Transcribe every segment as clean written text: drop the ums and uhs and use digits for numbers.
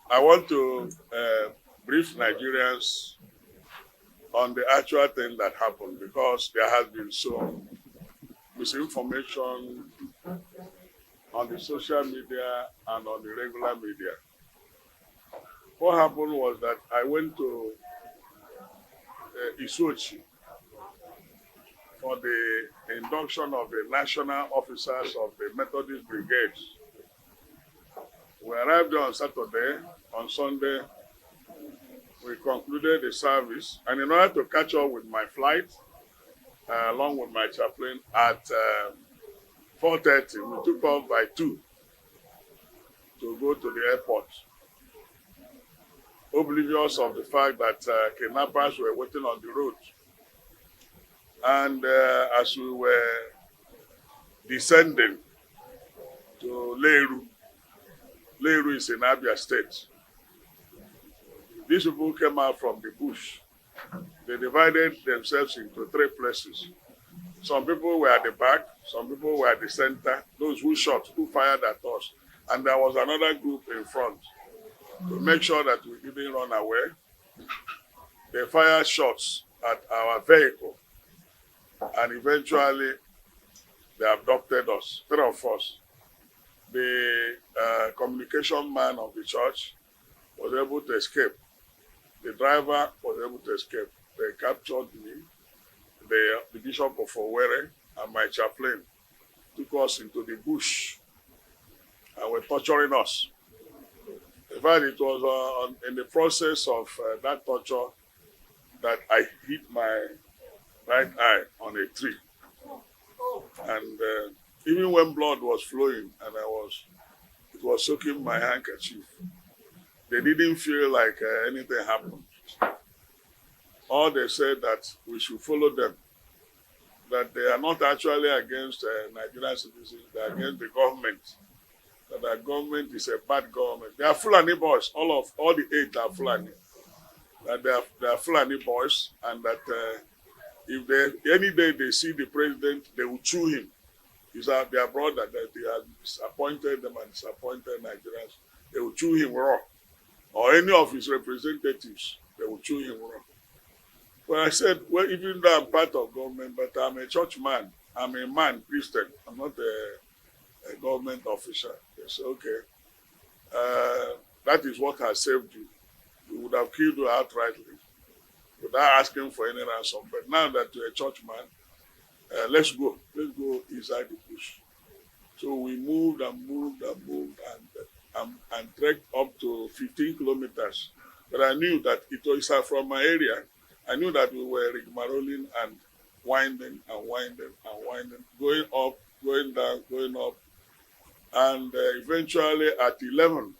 I want to brief Nigerians on the actual thing that happened, because there has been some misinformation on the social media and on the regular media. What happened was that I went to Isuochi for the induction of the national officers of the Methodist Brigades. We arrived there on Saturday. On Sunday, we concluded the service, and in order to catch up with my flight, along with my chaplain, at 4:30, we took off by 2 to go to the airport, oblivious of the fact that kidnappers were waiting on the road. And as we were descending to Leru is in Abia State, these people came out from the bush. They divided themselves into 3 places. Some people were at the back, some people were at the center, those who shot, who fired at us. And there was another group in front. To make sure that we didn't run away, they fired shots at our vehicle. And eventually, they abducted us, 3 of us. The communication man of the church was able to escape. The driver was able to escape. They captured me, the Bishop of Owerri, and my chaplain took us into the bush and were torturing us. In fact, it was in the process of that torture that I hit my right eye on a tree. And even when blood was flowing and it was soaking my handkerchief, they didn't feel like anything happened. Or they said that we should follow them, that they are not actually against Nigerian citizens, they are against the government, that the government is a bad government. They are Fulani boys, all the 8 are Fulani. That they are Fulani boys, and that if any day they see the president, they will chew him. He's their brother that they have disappointed them and disappointed Nigerians. They will chew him raw. Or any of his representatives, they will chew him raw. But I said, well, even though I'm part of government, but I'm a church man. I'm a man, Christian. I'm not a government officer. They said, okay, that is what has saved you. We would have killed you outrightly without asking for any ransom. But now that you're a church man, let's go. Let's go inside the bush. So we moved and moved and moved and trekked up to 15 kilometers. But I knew that it was from my area. I knew that we were rigmaroling and winding and winding and winding, going up, going down, going up. And eventually at 11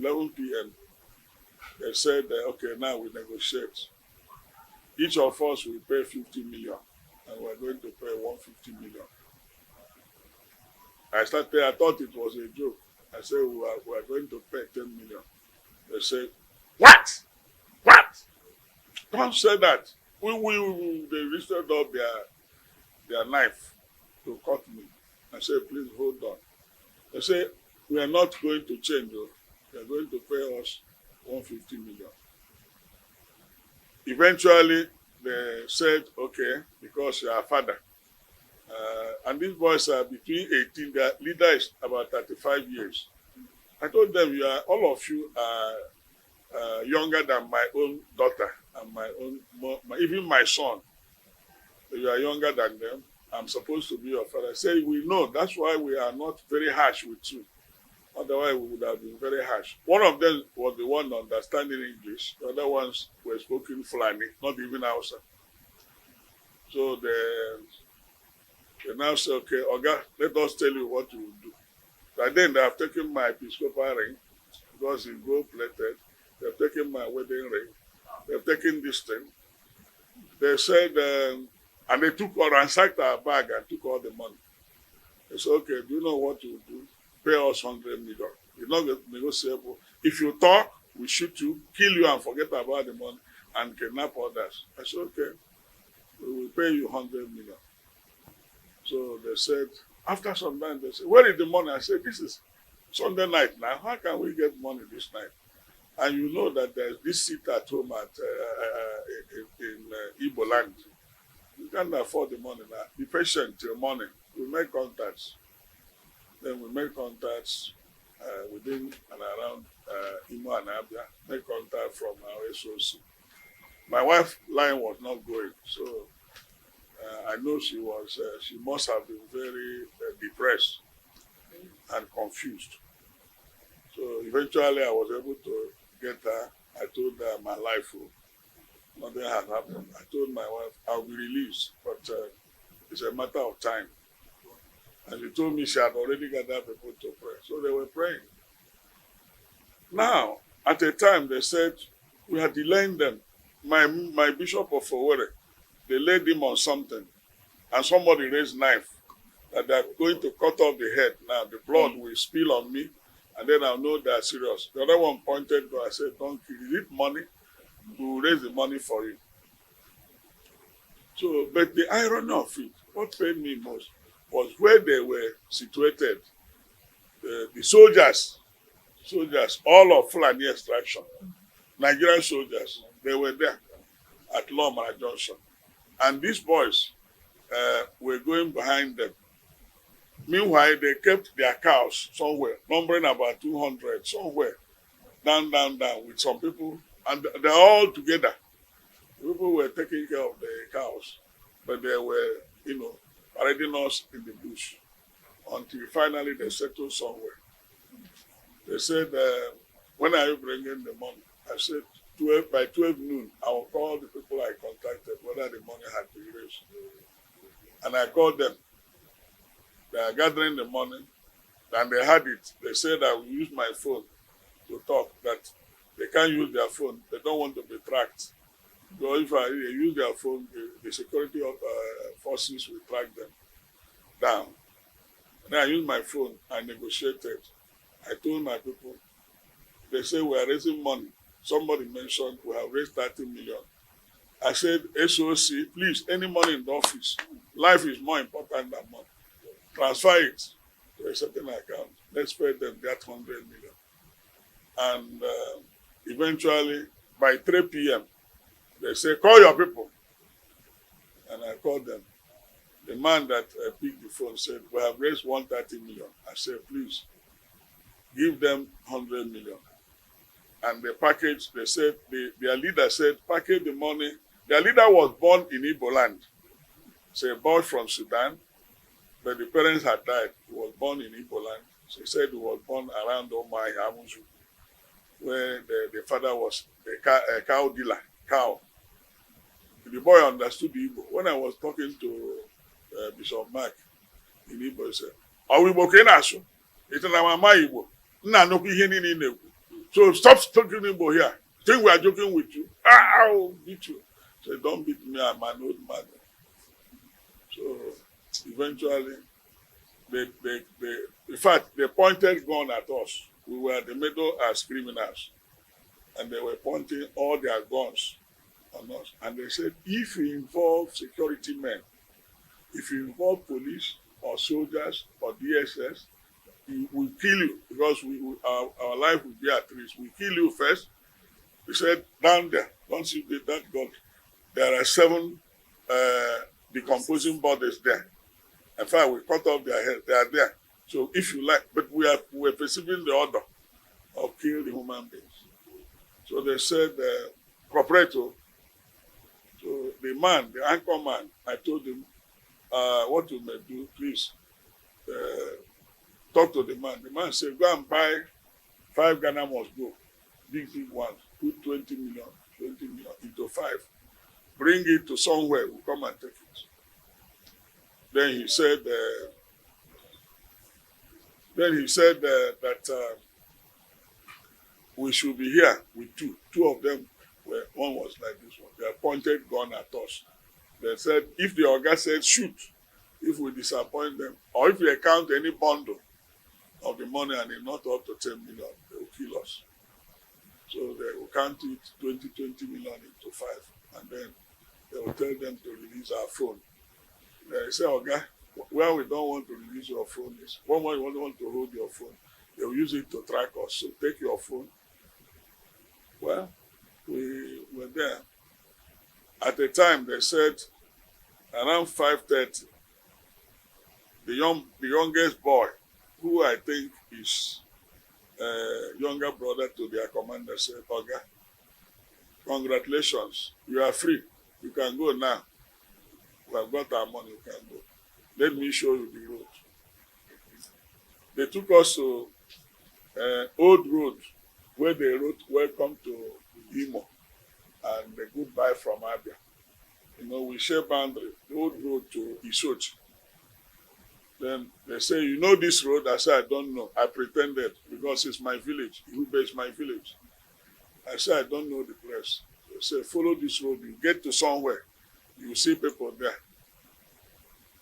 p.m., they said, okay, now we negotiate. Each of us will pay 50 million, and we're going to pay 150 million. I thought it was a joke. I said, we are going to pay 10 million. They said, what? What? Don't say that. They lifted up their knife to cut me. I said, please hold on. They said, we are not going to change. They are going to pay us 150 million. Eventually, they said, okay, because you are a father. And these boys are between 18, their leader is about 35 years. I told them, all of you are younger than my own daughter and even my son. You are younger than them. I'm supposed to be your father. I say, we know, that's why we are not very harsh with you. Otherwise, we would have been very harsh. One of them was the one understanding English. The other ones were spoken Fulani, not even Hausa. So they now say, okay, Oga, let us tell you what you will do. And then they have taken my Episcopal ring, because it's gold-plated. They have taken my wedding ring. They have taken this thing. They said, and they took or ransacked our bag and took all the money. They said, okay, do you know what you do? Pay us 100 million. It's not negotiable. If you talk, we shoot you, kill you, and forget about the money and kidnap others. I said, okay, we will pay you 100 million. So they said, after some time, they said, where is the money? I said, this is Sunday night now. How can we get money this night? And you know that there's this seat at home in Igbo land. You can't afford the money now. Be patient till morning. We make contacts. Then we make contacts within and around Imo and Abia. Make contact from our SOC. My wife's line was not going, so I know she must have been very depressed and confused. So eventually I was able to get her. I told her my life, nothing has happened. I told my wife I'll be released, but it's a matter of time. And she told me she had already gathered people to pray. So they were praying. Now, at a time they said, we are delaying them. My Bishop of Owerri, they laid him on something, and somebody raised knife that they're going to cut off the head. Now the blood will spill on me, and then I'll know they're serious. The other one pointed to, I said, don't kill, is it money? We will raise the money for you. So, but the irony of it, what pained me most, was where they were situated. The soldiers, all of Fulani extraction, Nigerian soldiers, they were there at Lomara Junction. And these boys were going behind them. Meanwhile, they kept their cows somewhere, numbering about 200, somewhere, down, with some people. And they're all together. People were taking care of the cows, but they were, parading us in the bush until finally they settled somewhere. They said, when are you bringing the money? I said, by 12 noon, I will call the people I contacted whether the money had been raised. And I called them. They are gathering the money, and they had it. They said I will use my phone to talk, that they can't use their phone. They don't want to be tracked. Because if they use their phone, the security forces will track them down. And I used my phone. I negotiated. I told my people, they say we are raising money. Somebody mentioned we have raised 30 million. I said, SOC, please, any money in the office. Life is more important than money. transfer it to a certain account. Let's pay them that 100 million. And eventually, by 3 p.m., they say, call your people. And I called them. The man that picked the phone said, we have raised 130 million. I said, please, give them 100 million. And the package, they said, their leader said, package the money. Their leader was born in Igbo land. So he bought from Sudan, but the parents had died. He was born in Igbo land. So he said he was born around Omai, Amuzu, where the father was a cow dealer, cow. The boy understood the Igbo. When I was talking to Bishop Mark in Igbo, he said, "Are we working aso? It's an Amama Igbo. So stop talking Igbo here. Think we are joking with you. I'll beat you." So don't beat me, I'm an old man. So eventually, in fact, they pointed gun at us. We were in the middle as criminals. And they were pointing all their guns on us. And they said, if you involve security men, if you involve police or soldiers or DSS, we will kill you because our life will be at risk. We kill you first. We said, down there, don't see that gun. There are 7 decomposing bodies there. In fact, we cut off their head. They are there. So if you like, but we are perceiving the order of killing the human beings. So they said, corporato. So the man, the anchor man, I told him, what you may do, please, talk to the man. The man said, go and buy 5 Ghana must go, big ones, put 20 million into 5. Bring it to somewhere, we'll come and take it. Then he said, that we should be here with 2. 2 of them, one was like this one. They pointed gun at us. They said, if the Oga said shoot, if we disappoint them, or if we account any bundle of the money and it's not up to 10 million, they will kill us. So they will count it 20 million into 5. And then they will tell them to release our phone. They say, Oga, well, we don't want to release your phone. Is one way you want to hold your phone. They will use it to track us. So take your phone. Well, we were there. At the time, they said around 5:30, the youngest boy, who I think is younger brother to their commander, said, Oga, congratulations, you are free. You can go now. We have got our money, you can go. Let me show you the road. They took us to old road where they wrote, welcome to Imo and the goodbye from Abia. You know, we share boundary, the old road to Isochi. Then they say, you know this road? I said, I don't know. I pretended because it's my village. Ihube is my village. I said, I don't know the place. They say, follow this road. You get to somewhere. You see people there.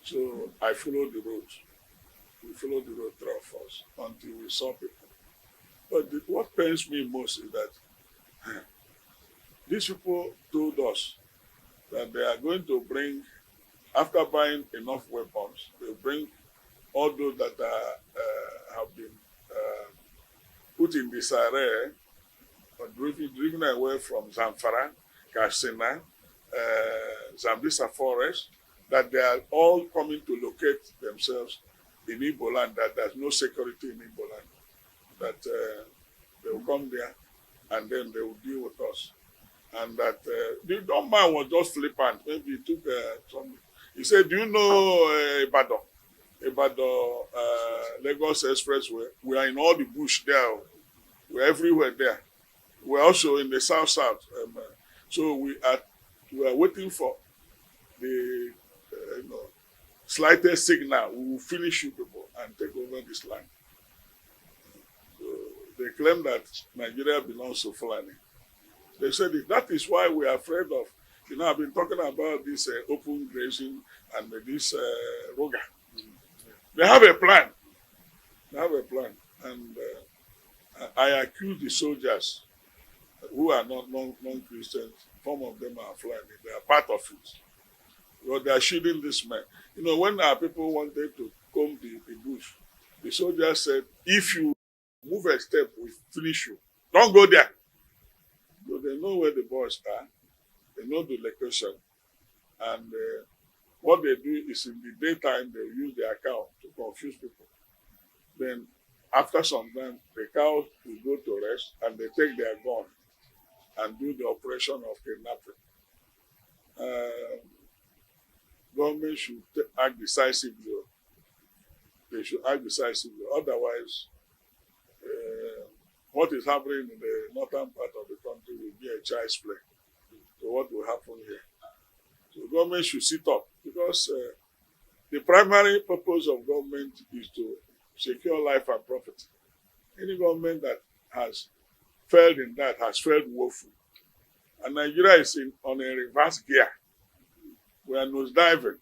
So I followed the road. We followed the road through first until we saw people. But what pains me most is that these people told us that they are going to bring, after buying enough weapons, they'll bring all those that have been put in disarray or driven away from Zamfara, Katsina, Zambisa forest, that they are all coming to locate themselves in Igbo land, that there's no security in Igbo land, that they will come there and then they will deal with us. And that the dumb man was just flippant. Maybe he took some. He said, do you know Ibadan? Ibadan, Lagos Expressway. We are in all the bush there. We're everywhere there. We're also in the south. So we are waiting for the slightest signal. We will finish you people and take over this land. So they claim that Nigeria belongs to Fulani. They said that is why we are afraid of. You know, I've been talking about this open grazing and this Roga. They have a plan. They have a plan. And I accuse the soldiers who are not non-Christians. Some of them are Fulani. They are part of it. Well, they are shooting this man. You know, when our people wanted to comb the The soldier said, if you move a step, we finish you. Don't go there. So they know where the boys are. They know the location. And what they do is in the daytime, they use their cow to confuse people. Then after some time, the cows will go to rest and they take their gun and do the operation of kidnapping. Government should act decisively. They should act decisively. Otherwise, what is happening in the northern part of the country will be a child's play to what will happen here. So government should sit up because the primary purpose of government is to secure life and property. Any government that has failed in that has failed woefully. And Nigeria is on a reverse gear. We are nosediving.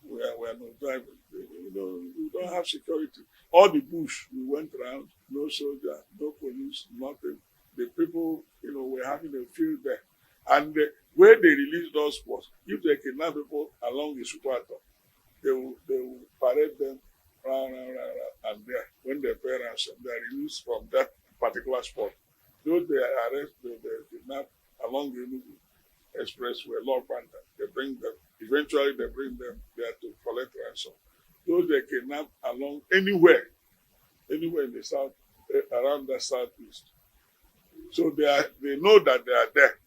We are nosediving. We don't have security. All the bush, we went around, no soldier, no police, nothing. The people, were having a field there. And where they released those was, if they kidnap people along the Supato, they will parade them round, and there, when they pay ransom, they are released from that particular spot. Those they arrest, they kidnap along the Enugu Expressway, Law Panther, they bring them. Eventually, they bring them there to collect ransom. Those they kidnap along anywhere in the south, around the southeast. So they know that they are there.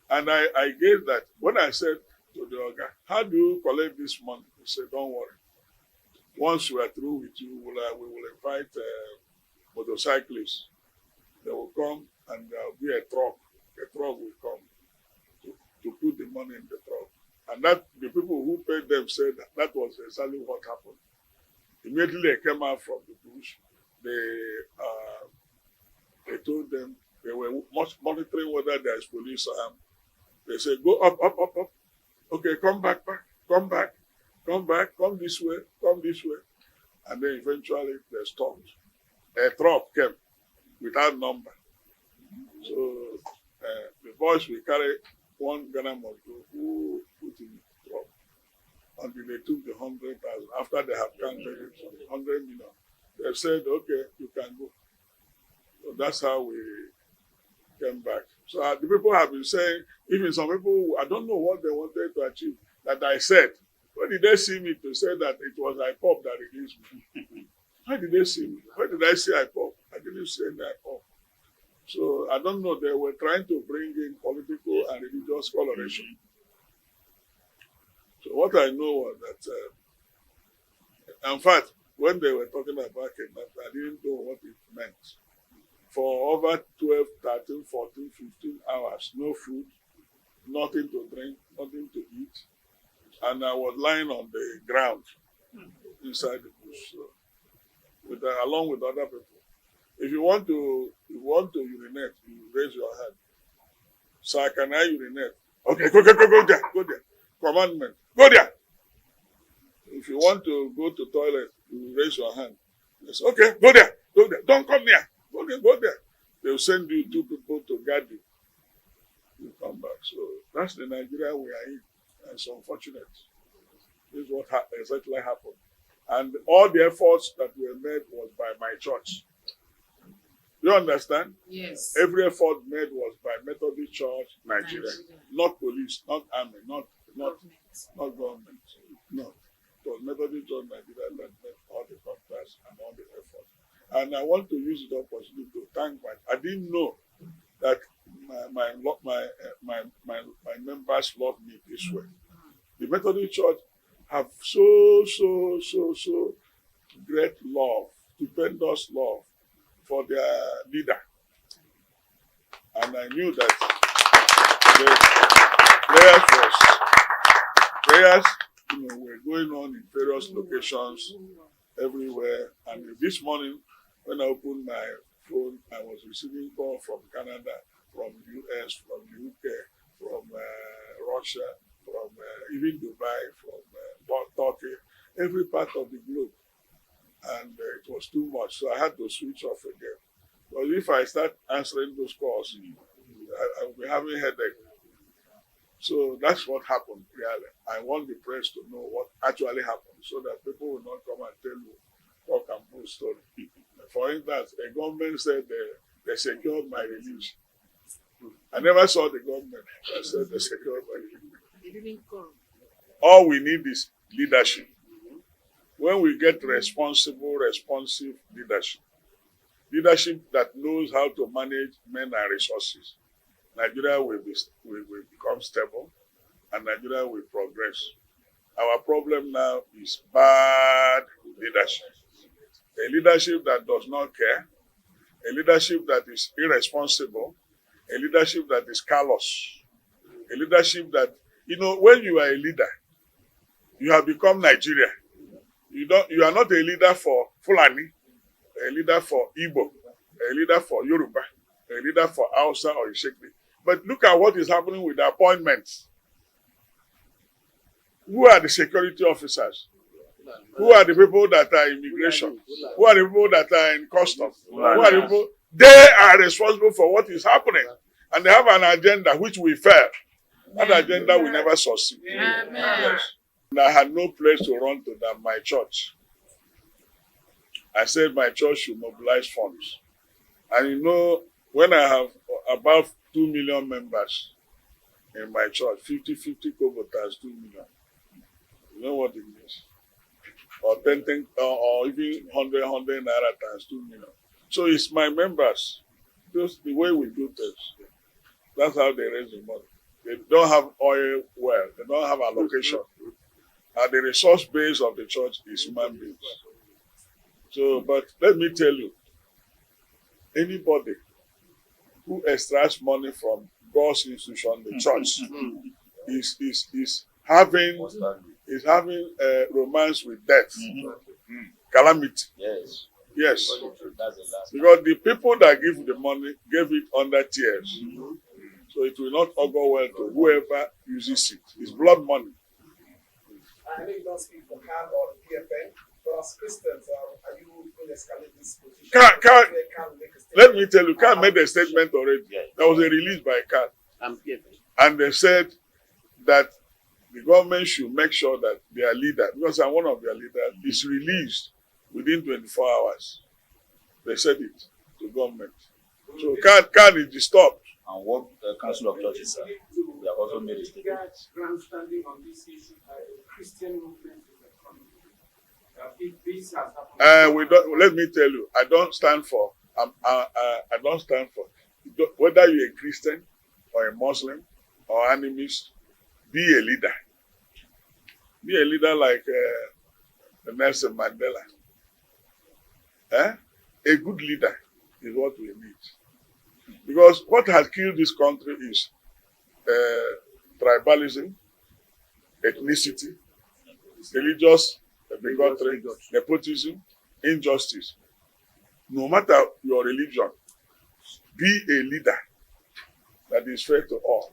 And I gave that. When I said to the Oga, how do you collect this money? He said, don't worry. Once we are through with you, we will invite motorcyclists. They will come and there will be a truck. A truck will come to put the money in the truck. And that the people who paid them said that was exactly what happened. Immediately they came out from the bush. They told them they were monitoring whether there is police armed. They said, go up. Okay, come back, come this way. And then eventually they stopped. A truck came without number. So the boys will carry one Ghana must go who put in the truck until they took the 100,000. After they have counted it, 100 million, they said, okay, you can go. So that's how we came back. So the people have been saying, even some people, I don't know what they wanted to achieve, that I said. Where did they see me to say that it was IPOB that released me? Why did they see me? Where did I say IPOB? I didn't say IPOB. So I don't know, they were trying to bring in political and religious coloration. So what I know was that, in fact, when they were talking about kidnapping, I didn't know what it meant. For over 12, 13, 14, 15 hours, no food, nothing to drink, nothing to eat. And I was lying on the ground inside the bush, so, along with other people. If you want to urinate, you raise your hand. Sir, can I urinate? Okay, go there. Commandment, go there. If you want to go to toilet, you raise your hand. Yes, okay, go there. Don't come near. Go there. They'll send you 2 people to guard you. You come back. So that's the Nigeria we are in. And it's unfortunate. This is what exactly happened. And all the efforts that were made was by my church. You understand? Yes. Every effort made was by Methodist Church, Nigeria. Not police, not army, not government. No. It was Methodist Church, Nigeria that made all the contacts and all the efforts. And I want to use the opportunity to thank I didn't know that my members love me this way. The Methodist Church have so great love, stupendous love for their leader. And I knew that the prayers were going on in various locations everywhere. And this morning, when I opened my phone, I was receiving calls from Canada, from US, from UK, from Russia, from even Dubai, from Turkey, every part of the globe. And it was too much, so I had to switch off again. But if I start answering those calls, I will be having a headache. So that's what happened, really. I want the press to know what actually happened so that people will not come and tell you cock and bull story. For instance, a government said they secured my release. I never saw the government that said they secured my release. He didn't come. All we need is leadership. When we get responsible, responsive leadership that knows how to manage men and resources, Nigeria will become stable and Nigeria will progress. Our problem now is bad leadership. A leadership that does not care, a leadership that is irresponsible, a leadership that is callous, a leadership that, when you are a leader, you have become Nigeria. You are not a leader for Fulani, a leader for Igbo, a leader for Yoruba, a leader for Hausa or Ishekwe. But look at what is happening with the appointments. Who are the security officers? Who are the people that are in immigration? Who are the people that are in customs? Who are the people? They are responsible for what is happening. And they have an agenda which we fail. That agenda will never succeed. Yes. And I had no place to run to than my church. I said my church should mobilize funds. And when I have about 2 million members in my church, 50 kobo times 2 million. You know what it means? Or 10, or even 100 naira times 2 million. So it's my members. Just the way we do things. That's how they raise the money. They don't have oil well. They don't have allocation. And the resource base of the church is human beings. So, but let me tell you, anybody who extracts money from God's institution, the church, is having romance with death, calamity. Yes. Because the people that give the money gave it under tears. So it will not augur well to whoever uses it. It's blood money. I know you don't speak for CAN or PFN, but as Christians, are you going to escalate this position? Let me tell you, CAN made a statement already. There was a release by CAN. And they said that the government should make sure that their leader, because I'm one of their leaders, is released within 24 hours. They said it to government. So CAN is disturbed. And what the Council of Churches said, they have also made a statement. Grandstanding on this issue, Christian movement in the country. If this has happened, let me tell you, I don't stand for whether you're a Christian or a Muslim or animist, be a leader. Be a leader like Nelson Mandela. A good leader is what we need. Because what has killed this country is tribalism, ethnicity, religious bigotry, nepotism, injustice. No matter your religion, be a leader that is fair to all.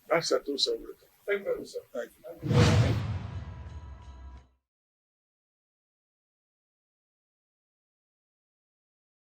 That settles everything. Thank you, sir. Thank you.